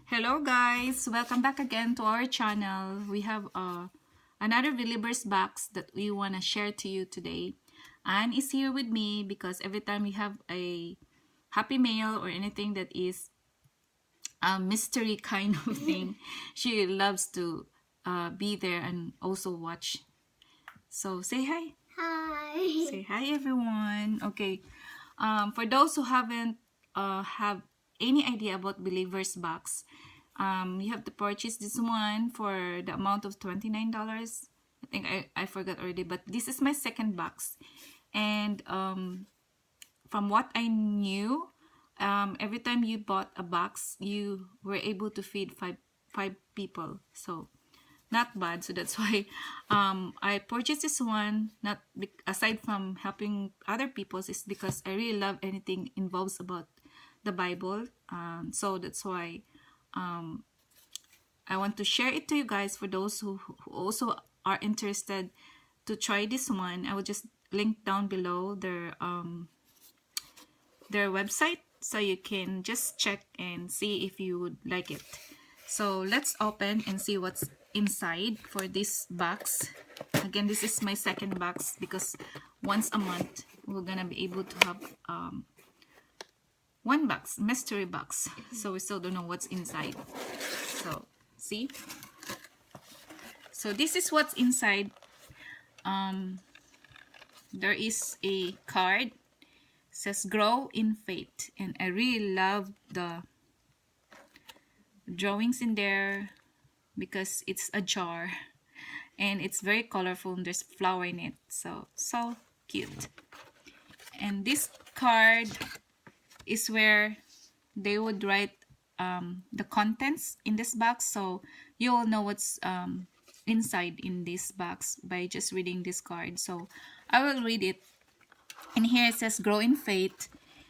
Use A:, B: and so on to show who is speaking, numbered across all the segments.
A: Hello guys, welcome back again to our channel. We have another Believers box that we want to share to you today. Anne is here with me because every time we have a happy mail or anything that is a mystery kind of thing, she loves to be there and also watch. So say hi.
B: Hi.
A: Say hi everyone. Okay, for those who haven't have any idea about Believers box, you have to purchase this one for the amount of $29. I think I forgot already, but this is my second box. And from what I knew, every time you bought a box, you were able to feed five people. So not bad. So that's why I purchased this one. Not aside from helping other people, is because I really love anything involves about the Bible. So that's why I want to share it to you guys for those who also are interested to try this one. I will just link down below their website so you can just check and see if you would like it. So let's open and see what's inside for this box. Again, this is my second box because once a month we're gonna be able to have one box, mystery box. So we still don't know what's inside. So see, so this is what's inside. There is a card, says grow in faith, and I really love the drawings in there because it's a jar and it's very colorful and there's flower in it, so cute. And this card is where they would write the contents in this box, so you will know what's inside in this box by just reading this card. So I will read it. And here it says grow in faith.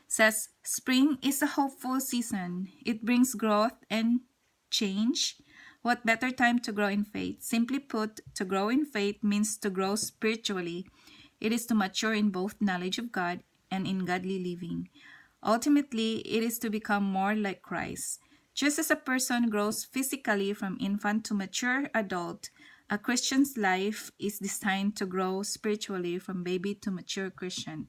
A: Says spring is a hopeful season. It brings growth and change. What better time to grow in faith? Simply put, to grow in faith means to grow spiritually. It is to mature in both knowledge of God and in godly living. Ultimately, it is to become more like Christ. Just as a person grows physically from infant to mature adult, a Christian's life is designed to grow spiritually from baby to mature Christian.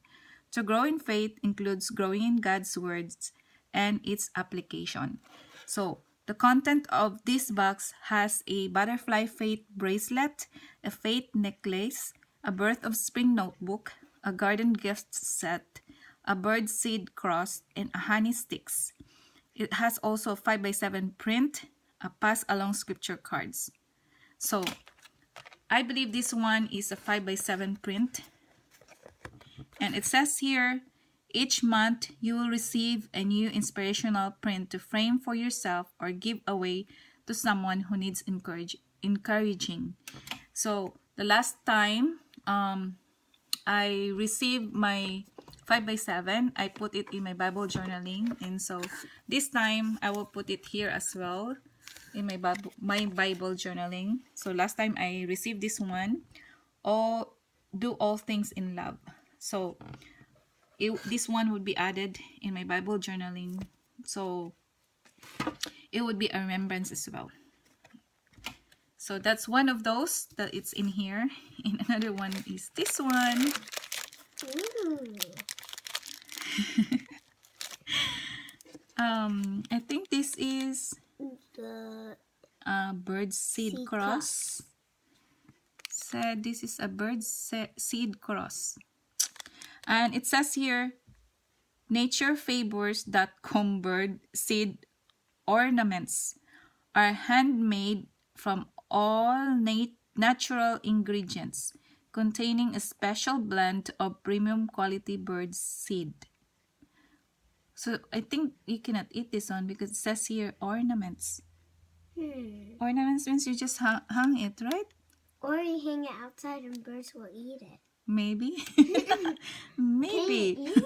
A: To grow in faith includes growing in God's words and its application. So, the content of this box has a butterfly faith bracelet, a faith necklace, a birth of spring notebook, a garden gift set, a birdseed cross, and a honey sticks. It has also a 5x7 print, a pass along scripture cards. So, I believe this one is a 5x7 print. And it says here, each month you will receive a new inspirational print to frame for yourself or give away to someone who needs encouraging. So the last time I received my 5x7, I put it in my Bible journaling, and so this time I will put it here as well in my Bible journaling. So last time I received this one, do all things in love. So this one would be added in my Bible journaling, so it would be a remembrance as well. So that's one of those that it's in here. And another one is this one.
B: Ooh.
A: I think this is
B: The
A: Birdseed Cross. Said this is a Birdseed Cross. And it says here, naturefavors.com bird seed ornaments are handmade from all natural ingredients, containing a special blend of premium quality bird seed. So I think you cannot eat this one because it says here ornaments. Ornaments means you just hang it, right?
B: Or you hang it outside and birds will eat it.
A: Maybe. Maybe.
B: Can you eat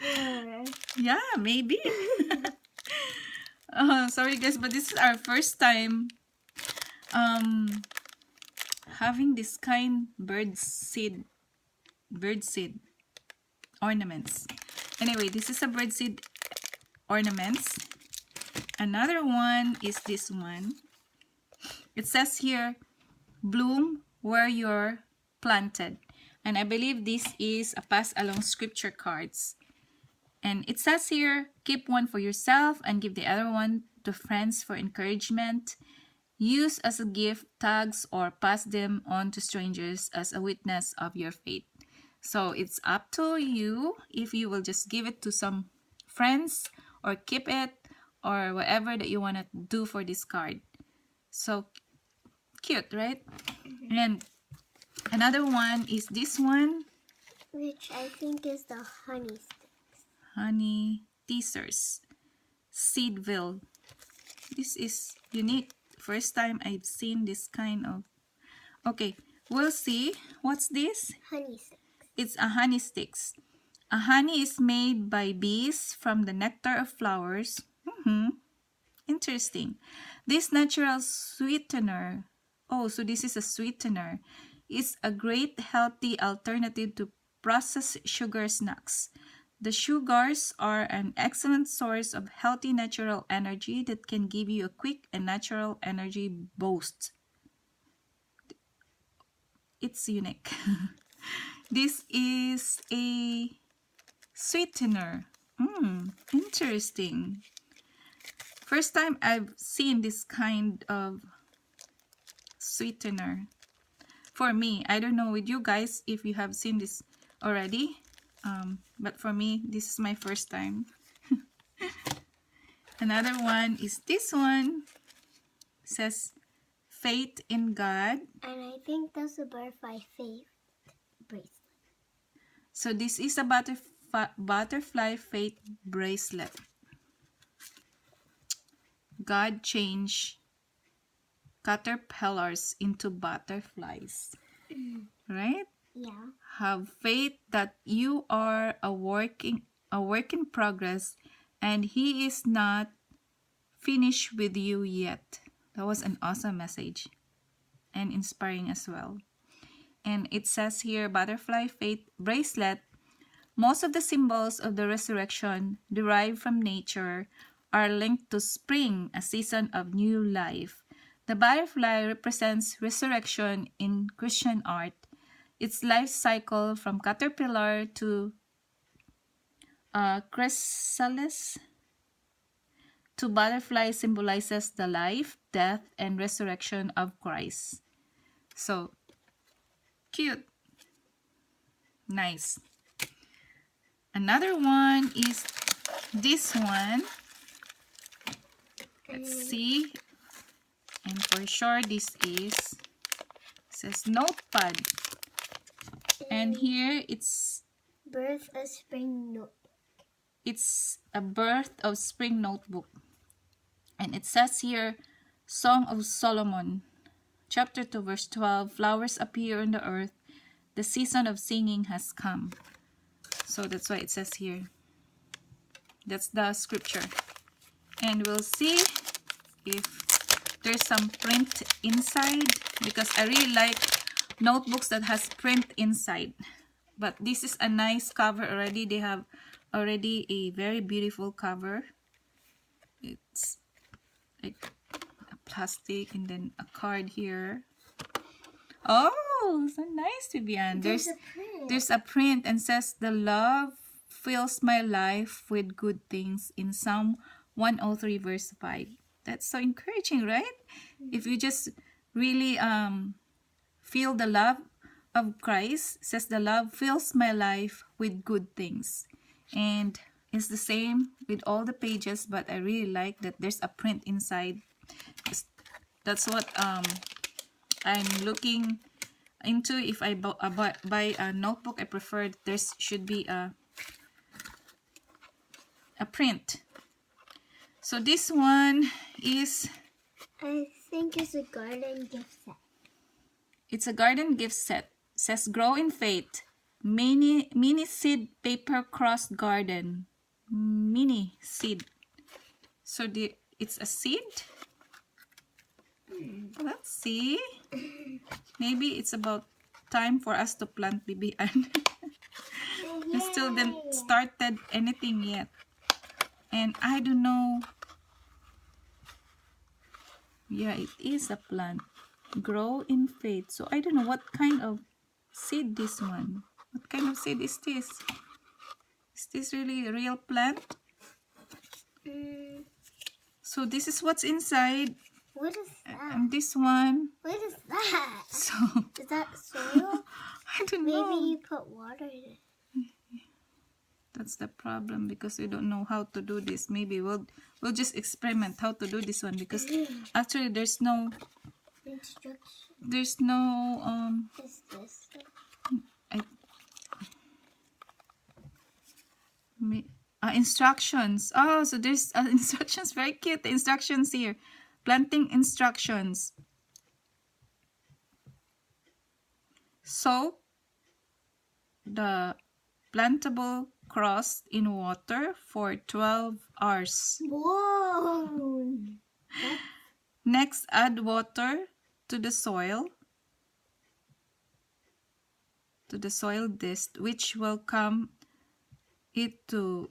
B: it?
A: Yeah, maybe. Sorry guys, but this is our first time having this kind birdseed ornaments. Anyway, this is a birdseed ornaments. Another one is this one. It says here, bloom where you're planted. And I believe this is a pass along scripture cards. And it says here, keep one for yourself and give the other one to friends for encouragement. Use as a gift tags or pass them on to strangers as a witness of your faith. So it's up to you if you will just give it to some friends or keep it or whatever that you want to do for this card. So cute, right? And another one is this one.
B: Which I think is the honey sticks.
A: Honey teasers. Seedville. This is unique. First time I've seen this kind of... Okay, we'll see. What's this?
B: Honey sticks.
A: It's a honey sticks. A honey is made by bees from the nectar of flowers. Interesting. This natural sweetener, oh, so this is a sweetener, is a great healthy alternative to processed sugar snacks. The sugars are an excellent source of healthy natural energy that can give you a quick and natural energy boost. It's unique. This is a sweetener. Interesting. First time I've seen this kind of sweetener. For me, I don't know with you guys if you have seen this already. But for me, this is my first time. Another one is this one. It says, faith in God.
B: And I think that's a butterfly faith bracelet.
A: So this is a butterfly faith bracelet. God changed caterpillars into butterflies. Right?
B: Yeah.
A: Have faith that you are a work in progress and He is not finished with you yet. That was an awesome message and inspiring as well. And it says here, butterfly faith bracelet. Most of the symbols of the resurrection derived from nature are linked to spring, a season of new life. The butterfly represents resurrection in Christian art. Its life cycle from caterpillar to chrysalis to butterfly symbolizes the life, death, and resurrection of Christ. So, cute. Nice. Another one is this one. Let's see. And for sure, this says notepad. And here it's
B: Birth of Spring Notebook.
A: It's a birth of spring notebook. And it says here, Song of Solomon, chapter 2, verse 12, flowers appear on the earth. The season of singing has come. So that's why it says here. That's the scripture. And we'll see if there's some print inside, because I really like notebooks that has print inside. But this is a nice cover already. They have already a very beautiful cover. It's like a plastic and then a card here. Oh, so nice, Vivian. There's a print and says, the love fills my life with good things in Psalm 103 verse 5. That's so encouraging, right? If you just really feel the love of Christ, says the love fills my life with good things. And it's the same with all the pages, but I really like that there's a print inside. That's what I'm looking into. If I buy a notebook, I prefer there should be a print. So this one is,
B: I think it's a garden gift set.
A: It's a garden gift set. It says grow in faith. Mini seed paper cross garden. Mini seed. So it's a seed. Let's see. Maybe it's about time for us to plant, Bibi Ann. We still didn't started anything yet. And I don't know Yeah, it is a plant. Grow in faith. So I don't know what kind of seed this one. What kind of seed is this? Is this really a real plant?
B: Mm,
A: So this is what's inside.
B: what is that?
A: And this one.
B: What is that?
A: So
B: Is that soil?
A: I don't
B: Maybe
A: know.
B: you put water in it.
A: That's the problem because we don't know how to do this. Maybe we'll just experiment how to do this one because actually there's no
B: Instruction.
A: I,
B: Is this?
A: instructions. Oh, so there's instructions. Very cute. The instructions here. Planting instructions. Soak the plantable cross in water for 12 hours.
B: Whoa!
A: Next, add water to the soil disc, which will come it to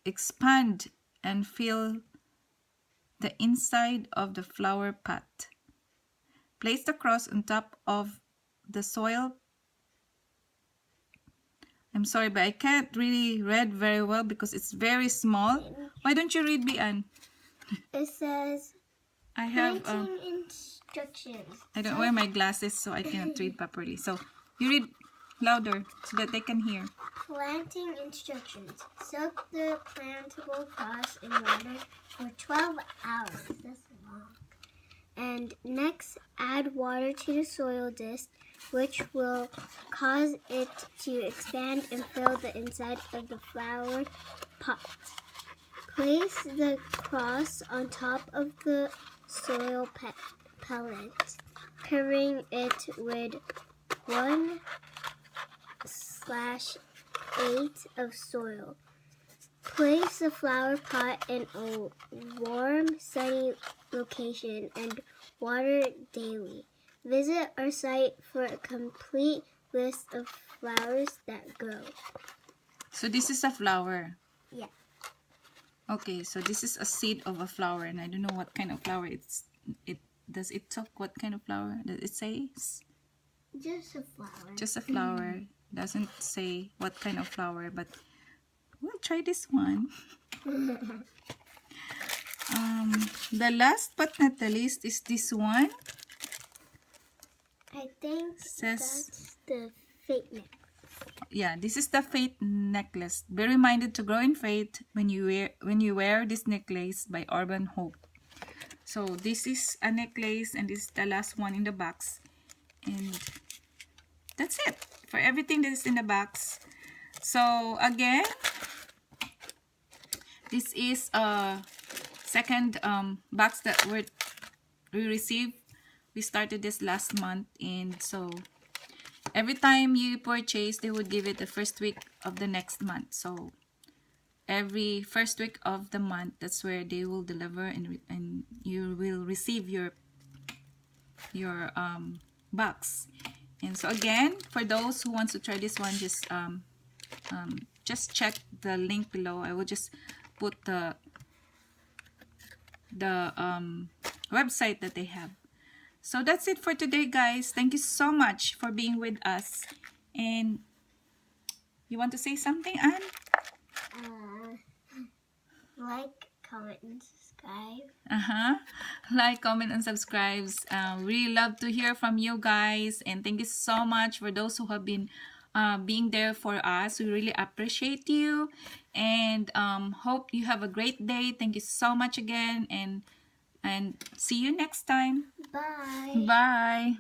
A: expand and fill the inside of the flower pot. Place the cross on top of the soil. I'm sorry, but I can't really read very well because it's very small. Why don't you read, Bian?
B: It says
A: I have
B: planting instructions.
A: I don't wear my glasses, so I cannot read properly. So you read louder so that they can hear.
B: Planting instructions. Soak the plantable cross in water for 12 hours. That's long. And next, add water to the soil disc, which will cause it to expand and fill the inside of the flower pot. Place the cross on top of the soil pellet, covering it with 1/8 of soil. Place the flower pot in a warm, sunny location and water it daily. Visit our site for a complete list of flowers that grow.
A: So this is a flower.
B: Yeah.
A: Okay, so this is a seed of a flower, and I don't know what kind of flower it's. Does it talk what kind of flower? Does it say?
B: Just a flower.
A: Just a flower. Doesn't say what kind of flower, but we'll try this one. The last but not the least is this one.
B: I think that's the faith necklace.
A: Yeah, this is the faith necklace. Be reminded to grow in faith when you wear this necklace by Urban Hope. So this is a necklace, and this is the last one in the box, and that's it for everything that is in the box. So again, this is a second box that we received. We started this last month, and so every time you purchase, they would give it the first week of the next month. So every first week of the month, that's where they will deliver, and you will receive your box. And so again, for those who wants to try this one, just check the link below. I will just put the website that they have. So that's it for today, guys. Thank you so much for being with us. And you want to say something, Anne?
B: Like, comment, and subscribe.
A: Like, comment, and subscribe. Really love to hear from you guys. And thank you so much for those who have been being there for us. We really appreciate you. And hope you have a great day. Thank you so much again. And see you next time.
B: Bye.
A: Bye.